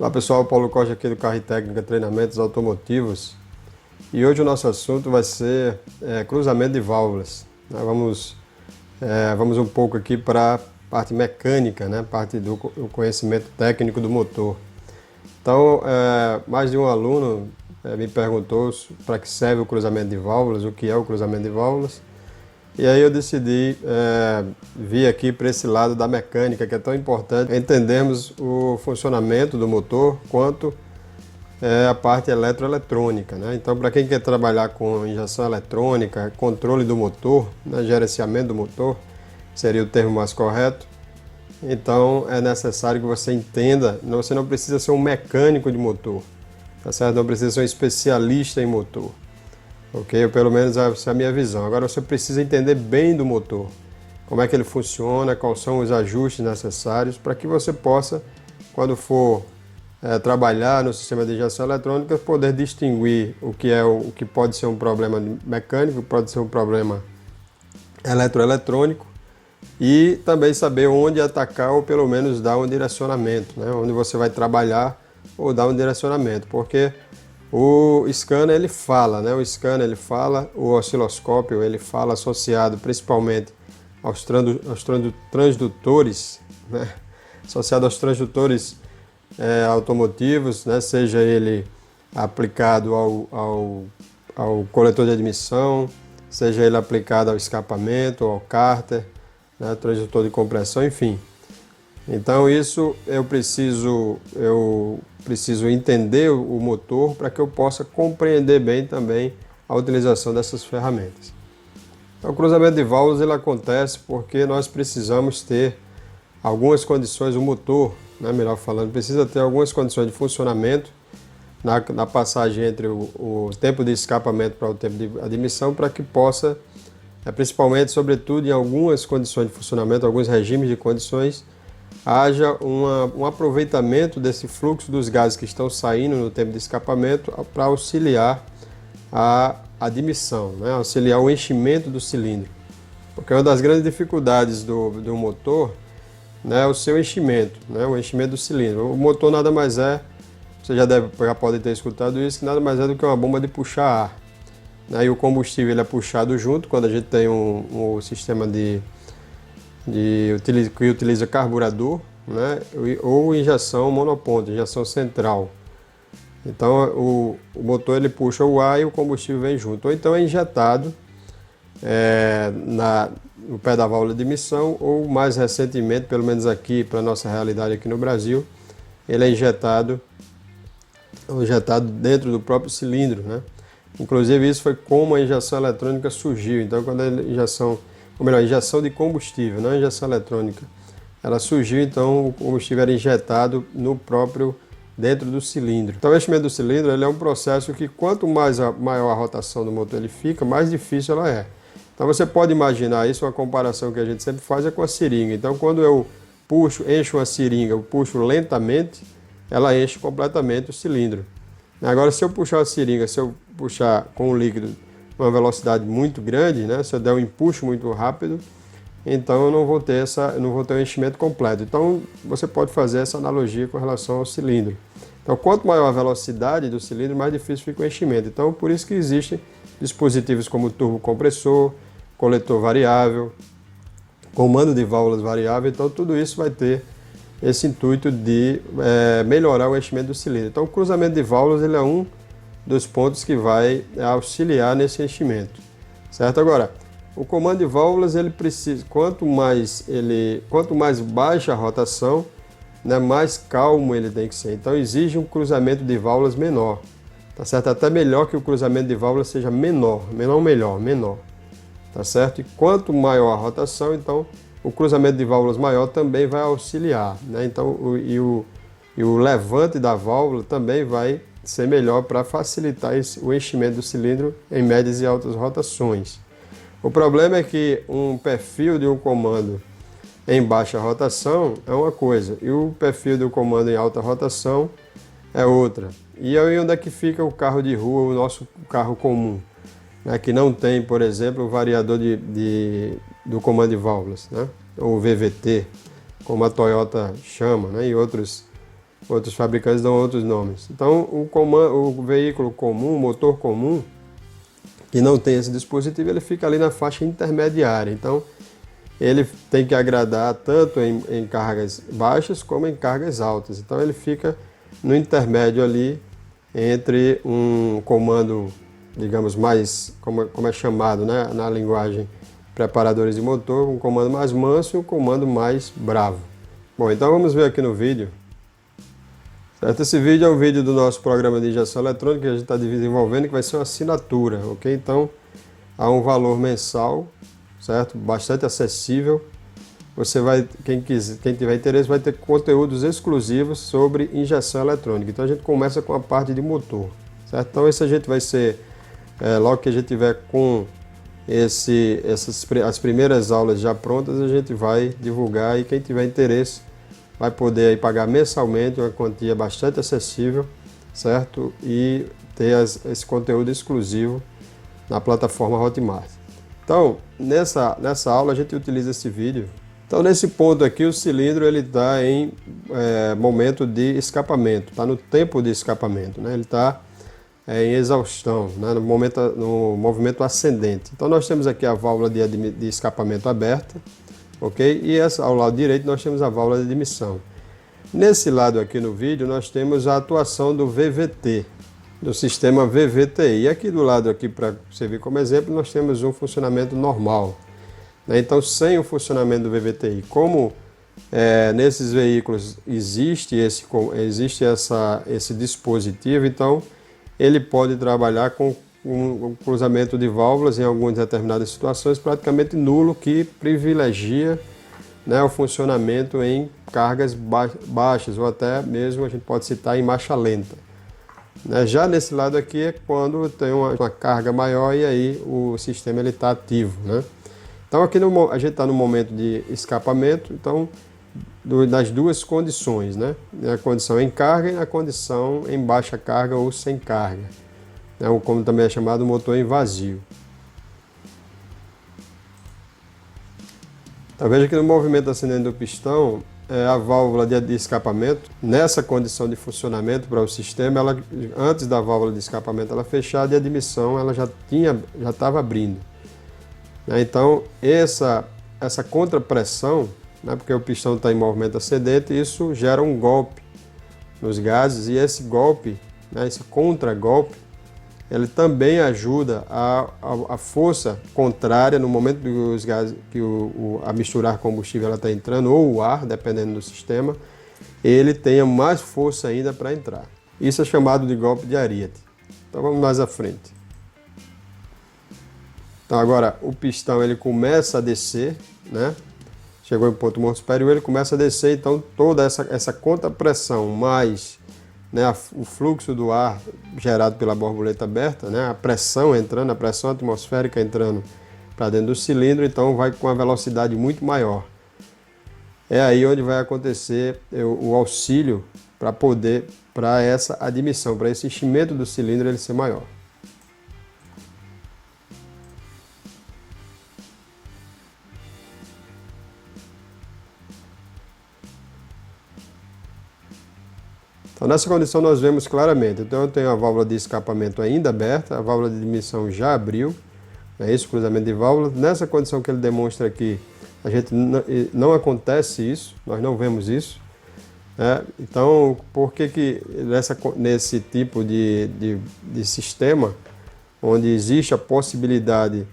Olá pessoal, Paulo Costa aqui do Carro e Técnica Treinamentos Automotivos e hoje o nosso assunto vai ser cruzamento de válvulas. Vamos um pouco aqui para a parte mecânica, né? Parte do conhecimento técnico do motor. Então, mais de um aluno me perguntou para que serve o cruzamento de válvulas, o que é o cruzamento de válvulas. E aí eu decidi vir aqui para esse lado da mecânica, que é tão importante entendermos o funcionamento do motor quanto a parte eletroeletrônica, né? Então, para quem quer trabalhar com injeção eletrônica, controle do motor, né, gerenciamento do motor, seria o termo mais correto. Então, é necessário que você entenda, você não precisa ser um mecânico de motor, tá certo? Não precisa ser um especialista em motor. Ok? Ou pelo menos essa é a minha visão. Agora você precisa entender bem do motor, como é que ele funciona, quais são os ajustes necessários para que você possa, quando for trabalhar no sistema de injeção eletrônica, poder distinguir o que pode ser um problema mecânico, pode ser um problema eletroeletrônico e também saber onde atacar ou pelo menos dar um direcionamento, né? Onde você vai trabalhar ou dar um direcionamento, porque o scanner ele fala, né? O scanner ele fala, o osciloscópio ele fala associado principalmente aos transdutores, né? Associado aos transdutores automotivos, né? Seja ele aplicado ao coletor de admissão, seja ele aplicado ao escapamento, ao cárter, né? Transdutor de compressão, enfim. Então isso eu preciso entender o motor para que eu possa compreender bem também a utilização dessas ferramentas. Então, o cruzamento de válvulas ele acontece porque nós precisamos ter algumas condições, o motor, né, melhor falando, precisa ter algumas condições de funcionamento na passagem entre o tempo de escapamento para o tempo de admissão para que possa, principalmente, sobretudo em algumas condições de funcionamento, alguns regimes de condições, haja um aproveitamento desse fluxo dos gases que estão saindo no tempo de escapamento para auxiliar a admissão, né? Auxiliar o enchimento do cilindro. Porque uma das grandes dificuldades do motor, né, é o seu enchimento, né? O enchimento do cilindro. O motor nada mais é, você já pode ter escutado isso, que nada mais é do que uma bomba de puxar ar, né? E o combustível ele é puxado junto quando a gente tem um sistema que utiliza carburador, né, ou injeção monoponto, injeção central. Então o motor ele puxa o ar e o combustível vem junto, ou então é injetado no pé da válvula de emissão, ou mais recentemente, pelo menos aqui para a nossa realidade aqui no Brasil, ele é injetado dentro do próprio cilindro, né? Inclusive isso foi como a injeção eletrônica surgiu. Então quando a injeção de combustível, não a injeção eletrônica, ela surgiu, então o combustível era injetado dentro do cilindro. Então o enchimento do cilindro ele é um processo que quanto maior a rotação do motor ele fica, mais difícil ela é. Então você pode imaginar isso, uma comparação que a gente sempre faz é com a seringa. Então quando eu encho uma seringa, eu puxo lentamente, ela enche completamente o cilindro. Agora se eu puxar a seringa, se eu puxar com o líquido uma velocidade muito grande, né? Se eu der um empuxo muito rápido, então eu não vou ter o enchimento completo. Então você pode fazer essa analogia com relação ao cilindro. Então quanto maior a velocidade do cilindro, mais difícil fica o enchimento. Então por isso que existem dispositivos como turbocompressor, coletor variável, comando de válvulas variável. Então tudo isso vai ter esse intuito de melhorar o enchimento do cilindro. Então o cruzamento de válvulas ele é um dos pontos que vai auxiliar nesse enchimento, certo? Agora, o comando de válvulas ele precisa, quanto mais baixa a rotação, né, mais calmo ele tem que ser. Então exige um cruzamento de válvulas menor, tá certo? Até melhor que o cruzamento de válvulas seja menor, tá certo? E quanto maior a rotação, então o cruzamento de válvulas maior também vai auxiliar, né? Então o levante da válvula também vai ser melhor para facilitar o enchimento do cilindro em médias e altas rotações. O problema é que um perfil de um comando em baixa rotação é uma coisa e o perfil do comando em alta rotação é outra. E aí onde é que fica o carro de rua, o nosso carro comum, né, que não tem, por exemplo, o variador do comando de válvulas, né, ou VVT, como a Toyota chama, né, e outros Outros fabricantes dão outros nomes. Então, o veículo comum, o motor comum, que não tem esse dispositivo, ele fica ali na faixa intermediária. Então, ele tem que agradar tanto em cargas baixas como em cargas altas. Então, ele fica no intermédio ali entre um comando, digamos, mais, como é chamado, né, na linguagem preparadores de motor, um comando mais manso e um comando mais bravo. Bom, então vamos ver aqui no vídeo. Certo? Esse vídeo é um vídeo do nosso programa de injeção eletrônica que a gente está desenvolvendo, que vai ser uma assinatura, ok? Então, há um valor mensal, certo? Bastante acessível. Você vai, quem tiver interesse, vai ter conteúdos exclusivos sobre injeção eletrônica. Então, a gente começa com a parte de motor, certo? Então, esse a gente vai ser, logo que a gente tiver com as primeiras aulas já prontas, a gente vai divulgar e quem tiver interesse vai poder aí pagar mensalmente uma quantia bastante acessível, certo? E ter esse conteúdo exclusivo na plataforma Hotmart. Então, nessa aula a gente utiliza esse vídeo. Então, nesse ponto aqui, o cilindro ele está em momento de escapamento, está no tempo de escapamento, né? Ele está em exaustão, né? No movimento ascendente. Então, nós temos aqui a válvula de escapamento aberta, ok? E ao lado direito nós temos a válvula de admissão. Nesse lado aqui no vídeo nós temos a atuação do VVT, do sistema VVTI. E aqui do lado aqui, para servir como exemplo, nós temos um funcionamento normal, né? Então, sem o funcionamento do VVTI, como nesses veículos existe esse dispositivo, então ele pode trabalhar com um cruzamento de válvulas em algumas determinadas situações praticamente nulo, que privilegia, né, o funcionamento em cargas baixas ou até mesmo a gente pode citar em marcha lenta, né? Já nesse lado aqui é quando tem uma carga maior e aí o sistema está ativo, né? Então aqui a gente está no momento de escapamento, então das duas condições, né? A condição em carga e a condição em baixa carga ou sem carga, como também é chamado motor em vazio. Então veja que no movimento ascendente do pistão, a válvula de escapamento, nessa condição de funcionamento para o sistema, antes da válvula de escapamento ela fechar, de admissão ela já estava abrindo, né? Então essa contrapressão, né, porque o pistão está em movimento ascendente, isso gera um golpe nos gases e esse golpe, né, esse contragolpe, ele também ajuda a força contrária no momento dos gases, que a misturar combustível está entrando, ou o ar, dependendo do sistema, ele tenha mais força ainda para entrar. Isso é chamado de golpe de Ariete. Então vamos mais à frente. Então agora o pistão ele começa a descer, né? Chegou em ponto morto superior, ele começa a descer, então toda essa contrapressão mais, né, o fluxo do ar gerado pela borboleta aberta, né, a pressão entrando, a pressão atmosférica entrando para dentro do cilindro, então vai com uma velocidade muito maior. É aí onde vai acontecer o auxílio para essa admissão, para esse enchimento do cilindro ele ser maior. Então, nessa condição nós vemos claramente, então eu tenho a válvula de escapamento ainda aberta, a válvula de admissão já abriu, é esse cruzamento de válvulas. Nessa condição que ele demonstra aqui, a gente não acontece isso, nós não vemos isso, né? Então, por que nesse tipo de sistema, onde existe a possibilidade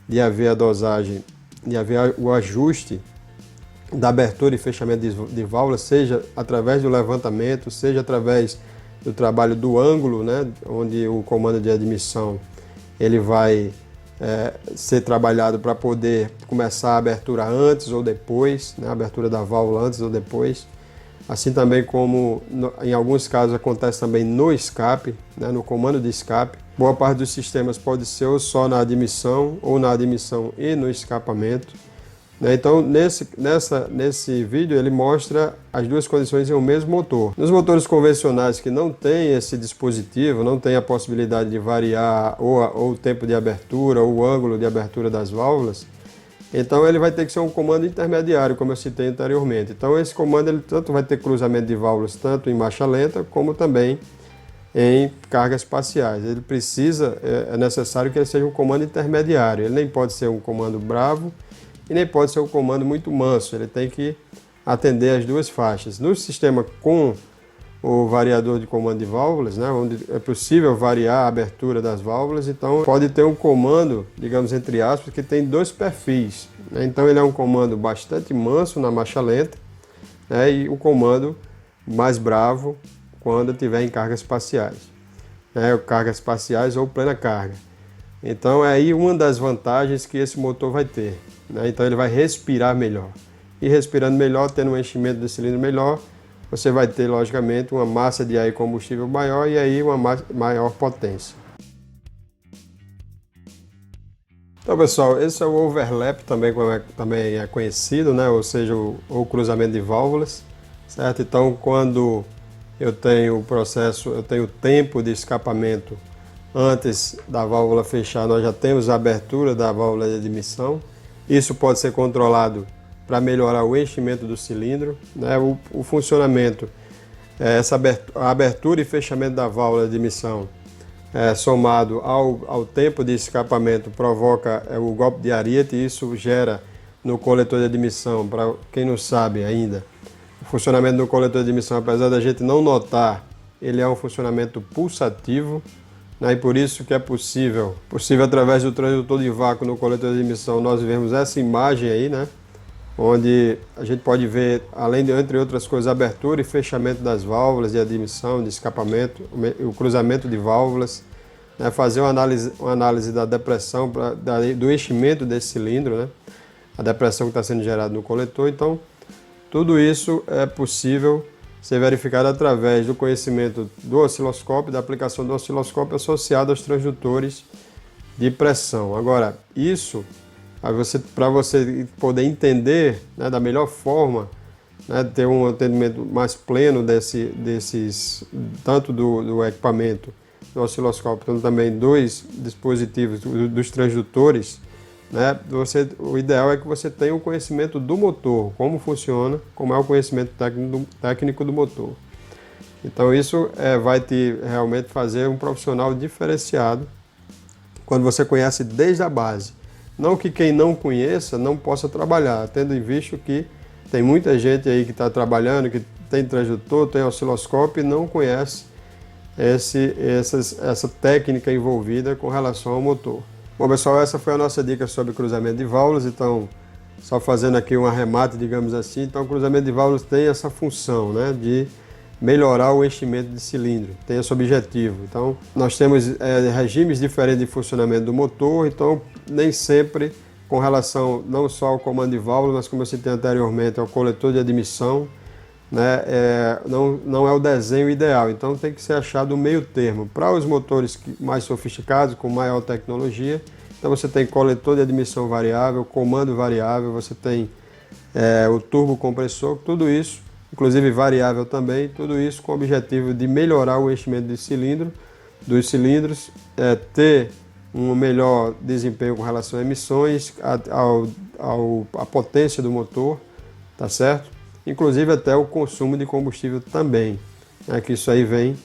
de haver a dosagem, de haver o ajuste da abertura e fechamento de válvulas, seja através do levantamento, seja através do trabalho do ângulo, né, onde o comando de admissão ele vai ser trabalhado para poder começar a abertura antes ou depois, né, a abertura da válvula antes ou depois. Assim também como em alguns casos acontece também no escape, né, no comando de escape. Boa parte dos sistemas pode ser ou só na admissão ou na admissão e no escapamento. Então, nesse vídeo, ele mostra as duas condições em um mesmo motor. Nos motores convencionais que não tem esse dispositivo, não tem a possibilidade de variar ou o tempo de abertura ou o ângulo de abertura das válvulas, Então ele vai ter que ser um comando intermediário, como eu citei anteriormente. Então esse comando ele tanto vai ter cruzamento de válvulas, tanto em marcha lenta, como também em cargas parciais. Ele precisa, é necessário que ele seja um comando intermediário. Ele nem pode ser um comando bravo e nem pode ser um comando muito manso. Ele tem que atender as duas faixas. No sistema com o variador de comando de válvulas, né, onde é possível variar a abertura das válvulas, então pode ter um comando, digamos entre aspas, que tem dois perfis, né? Então ele é um comando bastante manso na marcha lenta, né, e o comando mais bravo quando estiver em cargas parciais, né, cargas parciais ou plena carga. Então é aí uma das vantagens que esse motor vai ter, né? Então ele vai respirar melhor, e respirando melhor, tendo um enchimento do cilindro melhor, você vai ter, logicamente, uma massa de ar e combustível maior e aí uma maior potência. Então, pessoal, esse é o overlap, também é conhecido, né? Ou seja, o cruzamento de válvulas, certo? Então, quando eu tenho o processo, eu tenho o tempo de escapamento antes da válvula fechar, nós já temos a abertura da válvula de admissão. Isso pode ser controlado para melhorar o enchimento do cilindro, né? O funcionamento, a abertura e fechamento da válvula de admissão, somado ao tempo de escapamento, provoca o golpe de ariete, e isso gera no coletor de admissão, para quem não sabe ainda, o funcionamento do coletor de admissão, apesar da gente não notar, ele é um funcionamento pulsativo, né? E por isso que é possível através do transdutor de vácuo no coletor de admissão, nós vemos essa imagem aí, né? Onde a gente pode ver, além de, entre outras coisas, abertura e fechamento das válvulas de admissão, de escapamento, o cruzamento de válvulas, né, fazer uma análise da depressão, do enchimento desse cilindro, né, a depressão que está sendo gerada no coletor. Então, tudo isso é possível ser verificado através do conhecimento do osciloscópio, da aplicação do osciloscópio associado aos transdutores de pressão. Agora, isso para você poder entender, né, da melhor forma, né, ter um entendimento mais pleno desses tanto do equipamento, do osciloscópio, como também dos dispositivos, dos transdutores, né, o ideal é que você tenha o conhecimento do motor, como funciona, como é o conhecimento técnico do motor. Então isso vai te realmente fazer um profissional diferenciado quando você conhece desde a base. Não que quem não conheça não possa trabalhar, tendo em vista que tem muita gente aí que está trabalhando, que tem transdutor, tem osciloscópio e não conhece essa técnica envolvida com relação ao motor. Bom, pessoal, essa foi a nossa dica sobre cruzamento de válvulas. Então, só fazendo aqui um arremate, digamos assim, então o cruzamento de válvulas tem essa função, né, de melhorar o enchimento de cilindro, tem esse objetivo. Então, nós temos regimes diferentes de funcionamento do motor, então nem sempre com relação não só ao comando de válvula, mas como eu citei anteriormente, ao coletor de admissão, né, não é o desenho ideal, então tem que ser achado o meio termo. Para os motores mais sofisticados, com maior tecnologia, então você tem coletor de admissão variável, comando variável, você tem o turbo compressor, tudo isso, inclusive variável também, tudo isso com o objetivo de melhorar o enchimento dos cilindros, ter um melhor desempenho com relação a emissões, a potência do motor, tá certo? Inclusive até o consumo de combustível também, né, que isso aí vem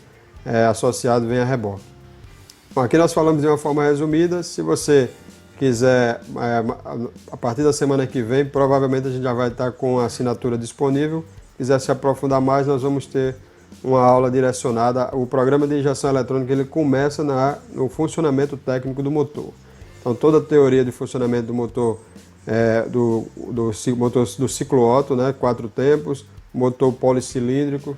associado, vem a reboque. Bom, aqui nós falamos de uma forma resumida. Se você quiser, a partir da semana que vem, provavelmente a gente já vai estar com a assinatura disponível. Quiser se aprofundar mais, nós vamos ter uma aula direcionada. O programa de injeção eletrônica ele começa no funcionamento técnico do motor. Então toda a teoria de funcionamento do motor, do ciclo Otto, né, 4 tempos, motor policilíndrico,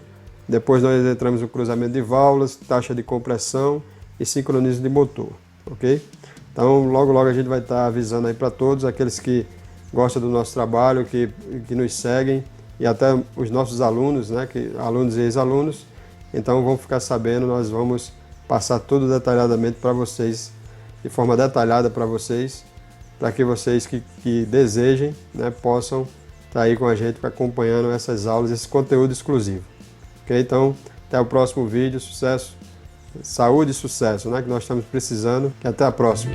depois nós entramos no cruzamento de válvulas, taxa de compressão e sincronismo de motor, ok? Então logo a gente vai estar avisando aí para todos aqueles que gostam do nosso trabalho, que nos seguem, e até os nossos alunos, né, alunos e ex-alunos, então vão ficar sabendo, nós vamos passar tudo detalhadamente para vocês, de forma detalhada para vocês, para que vocês que desejem, né, possam estar aí com a gente acompanhando essas aulas, esse conteúdo exclusivo. Ok? Então, até o próximo vídeo, sucesso, saúde e sucesso, né, que nós estamos precisando, e até a próxima.